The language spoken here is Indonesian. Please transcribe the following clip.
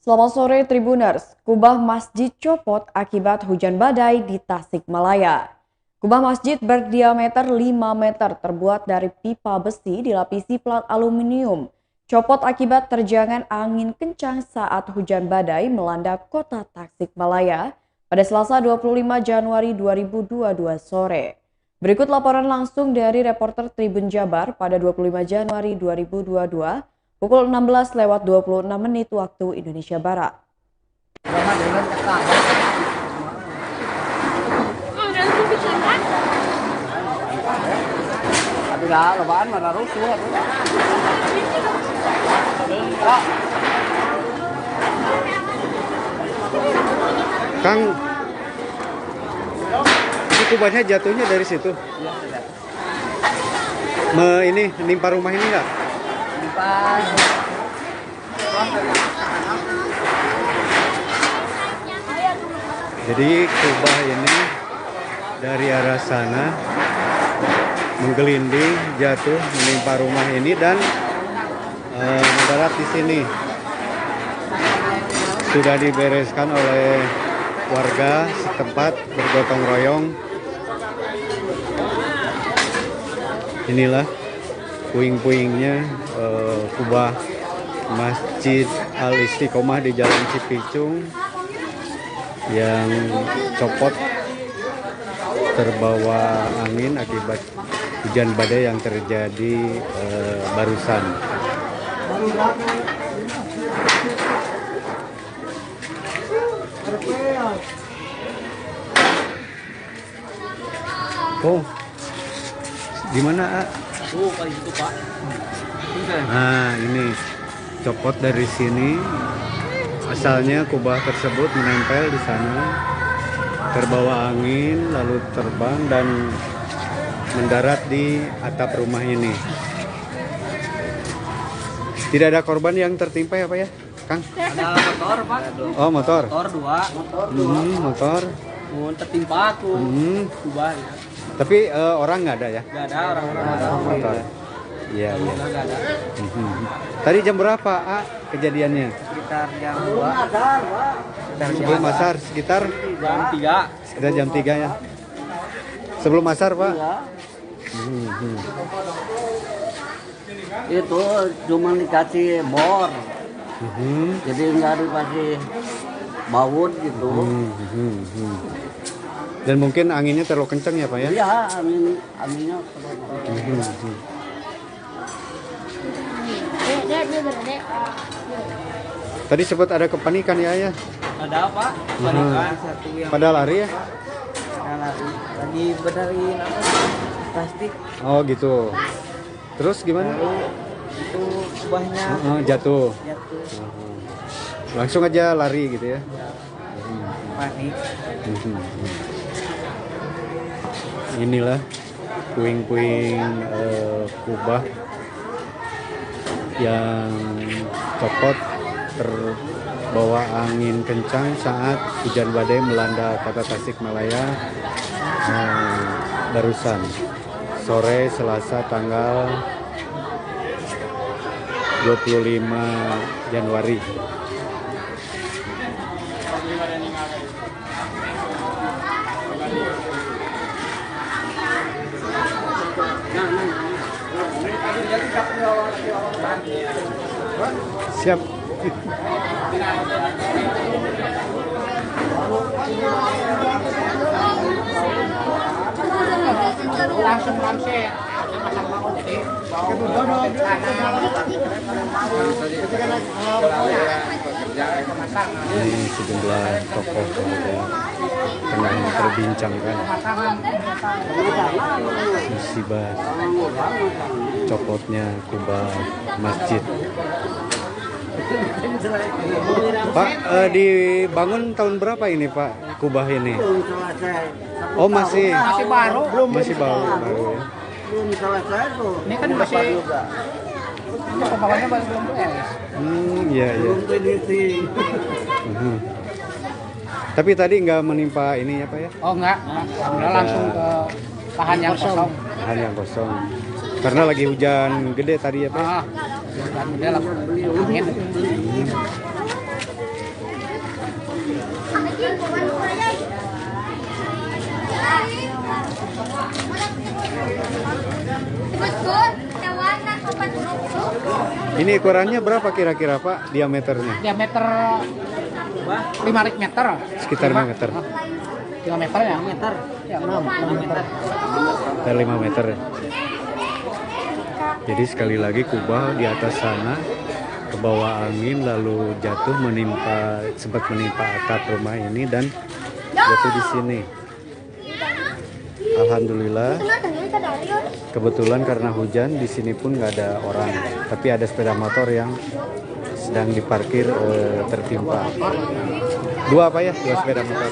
Selamat sore Tribuners, kubah masjid copot akibat hujan badai di Tasikmalaya. Kubah masjid berdiameter 5 meter terbuat dari pipa besi dilapisi plat aluminium. Copot akibat terjangan angin kencang saat hujan badai melanda kota Tasikmalaya pada Selasa 25 Januari 2022 sore. Berikut laporan langsung dari reporter Tribun Jabar pada 25 Januari 2022 pukul 16:26 waktu Indonesia Barat. Kang, ini kubahnya jatuhnya dari situ. Ini nimpa rumah ini nggak? Jadi kubah ini dari arah sana menggelinding, jatuh, menimpa rumah ini dan mendarat di sini. Sudah dibereskan oleh warga setempat bergotong royong. Inilah puing-puingnya kubah Masjid Al-Istiqomah di Jalan Cipicung yang copot terbawa angin akibat hujan badai yang terjadi barusan. Oh, gimana, A? Oh, kali itu, Pak. Nah, ini copot dari sini. Asalnya kubah tersebut menempel di sana, terbawa angin, lalu terbang dan mendarat di atap rumah ini. Tidak ada korban yang tertimpa ya, Pak ya, Kang? Ada motor, Pak. Oh, motor. Motor dua. Motor. Mau tertimpa aku. Kubah. Ya. Tapi orang nggak ada ya? Nggak ada orang-orang. Motor. Iya. Nggak ada. Tadi jam berapa, A, kejadiannya? Sekitar jam 2. Sebelum asar, sekitar Jam 3. sekitar jam 3 ya. Sebelum asar, Pak? Itu cuma dikasih bor, jadi nggak dikasih baut gitu. Dan mungkin anginnya terlalu kencang ya, Pak ya? Iya, anginnya Tadi sempat ada kepanikan ya? Ada apa? Panikan satu yang Pada lari ya? lagi benerin apa? Plastik. Oh gitu. Terus gimana? Itu kubahnya Jatuh. jatuh. Langsung aja lari gitu ya? Panik. Inilah puing-puing kubah yang copot terbawa angin kencang saat hujan badai melanda kota Tasikmalaya barusan sore Selasa tanggal 25 Januari. Siap. Langsung langsung Ini sejumlah tokoh warga tengah memperbincangkan musibah copotnya kubah masjid. Pak, dibangun tahun berapa ini, Pak, kubah ini? belum selesai. Oh, masih baru. masih baru ya. Belum selesai tuh. Ini kan masih juga. bawahnya masih belum beres. Iya. Belum finisi. Tapi tadi nggak menimpa ini ya, Pak ya? Oh enggak, alhamdulillah langsung ke lahan yang kosong. Lahan yang kosong. Karena lagi hujan gede tadi ya, Pak. Dan dia langsung angin. Ini ukurannya berapa kira-kira Pak diameternya? Diameter 5 meter. Sekitar 5 meter. 5 meter ya? Meter. Ya, 6 meter. Sekitar 5 meter ya. Jadi sekali lagi kubah di atas sana ke bawah angin lalu jatuh sempat menimpa atap rumah ini dan jatuh di sini. Alhamdulillah kebetulan karena hujan di sini pun nggak ada orang, tapi ada sepeda motor yang sedang diparkir tertimpa. Dua apa ya? Dua sepeda motor.